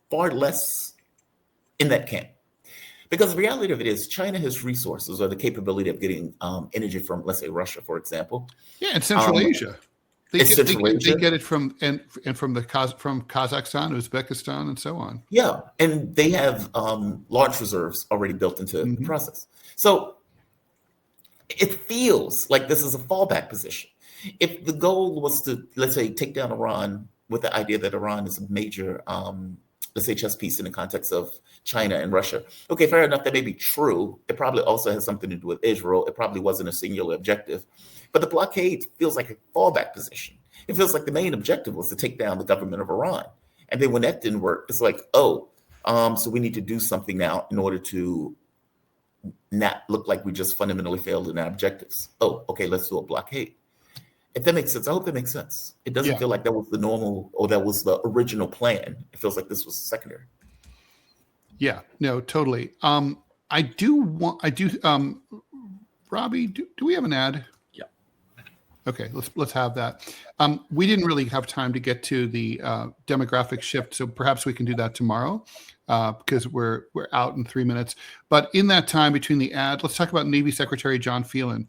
far less in that camp. Because the reality of it is China has resources or the capability of getting energy from, let's say, Russia, for example. Yeah, and Central Asia. They It's get, they, Central get- they Asia. get it from from Kazakhstan, Uzbekistan, and so on. Yeah, and they have large reserves already built into the Mhm. process. So it feels like this is a fallback position. If the goal was to, let's say, take down Iran with the idea that Iran is a major, let's say, chess piece in the context of China and Russia, okay, fair enough, that may be true. It probably also has something to do with Israel. It probably wasn't a singular objective. But the blockade feels like a fallback position. It feels like the main objective was to take down the government of Iran. And then when that didn't work, it's like, oh, so we need to do something now in order to not look like we just fundamentally failed in our objectives. Oh, okay, let's do a blockade. If that makes sense, I hope that makes sense. It doesn't feel like that was the normal or that was the original plan. It feels like this was secondary. Yeah, no, totally. Robbie, do we have an ad? Yeah. Okay, let's have that. We didn't really have time to get to the demographic shift, so perhaps we can do that tomorrow because we're out in 3 minutes. But in that time between the ad, let's talk about Navy Secretary John Phelan.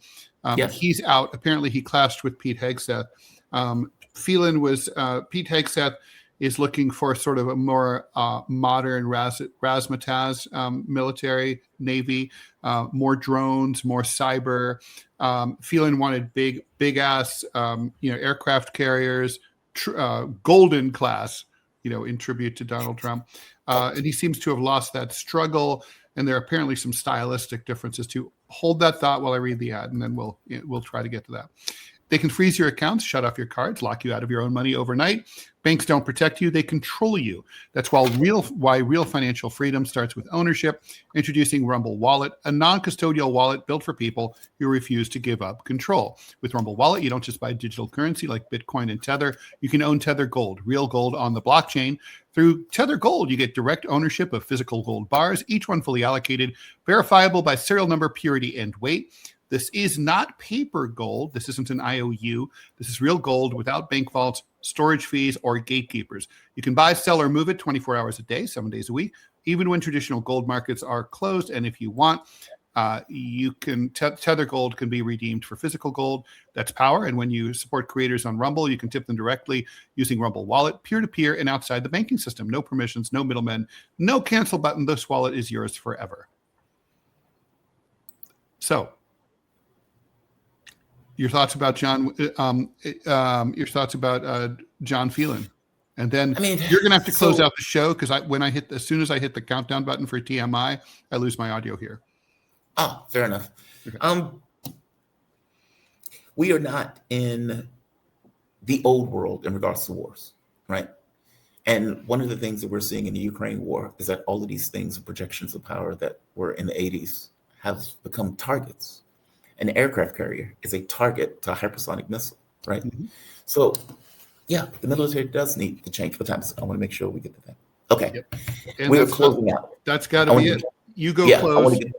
Yes. He's out. Apparently, he clashed with Pete Hegseth. Phelan was Pete Hegseth is looking for sort of a more modern razzmatazz military Navy, more drones, more cyber. Phelan wanted big ass, aircraft carriers, golden class, in tribute to Donald Trump. And he seems to have lost that struggle. And there are apparently some stylistic differences too. Hold that thought while I read the ad, and then we'll try to get to that. They can freeze your accounts, shut off your cards, lock you out of your own money overnight. Banks don't protect you, they control you. That's why real financial freedom starts with ownership. Introducing Rumble Wallet, a non-custodial wallet built for people who refuse to give up control. With Rumble Wallet, you don't just buy digital currency like Bitcoin and Tether. You can own Tether Gold, real gold on the blockchain. Through Tether Gold, you get direct ownership of physical gold bars, each one fully allocated, verifiable by serial number, purity, and weight. This is not paper gold. This isn't an IOU. This is real gold without bank vaults, storage fees, or gatekeepers. You can buy, sell, or move it 24 hours a day, 7 days a week, even when traditional gold markets are closed. And if you want, you can Tether Gold can be redeemed for physical gold. That's power. And when you support creators on Rumble, you can tip them directly using Rumble Wallet, peer-to-peer and outside the banking system. No permissions, no middlemen, no cancel button. This wallet is yours forever. So, your thoughts about John? Your thoughts about John Phelan, and then you're going to have to close out the show because as soon as I hit the countdown button for TMI, I lose my audio here. Oh, fair enough. Okay. We are not in the old world in regards to wars, right? And one of the things that we're seeing in the Ukraine war is that all of these things, projections of power that were in the 80s, have become targets. An aircraft carrier is a target to a hypersonic missile, right? Mm-hmm. So, yeah, the military does need to change. What time is it? I want to make sure we get to that. Okay. Yep. We're closing out. That's got to be it. You go close. I want to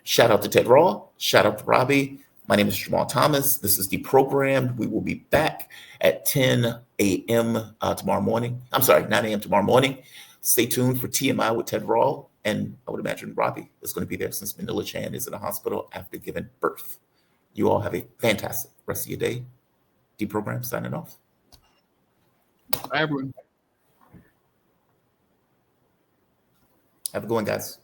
shout out to Ted Rall. Shout out to Robbie. My name is Jamarl Thomas. This is DeProgram. We will be back at 10 a.m. Tomorrow morning. I'm sorry, 9 a.m. tomorrow morning. Stay tuned for TMI with Ted Rall. And I would imagine Robbie is going to be there since Manila Chan is in a hospital after giving birth. You all have a fantastic rest of your day. DeProgram signing off. Bye, everyone. Have a good one, guys.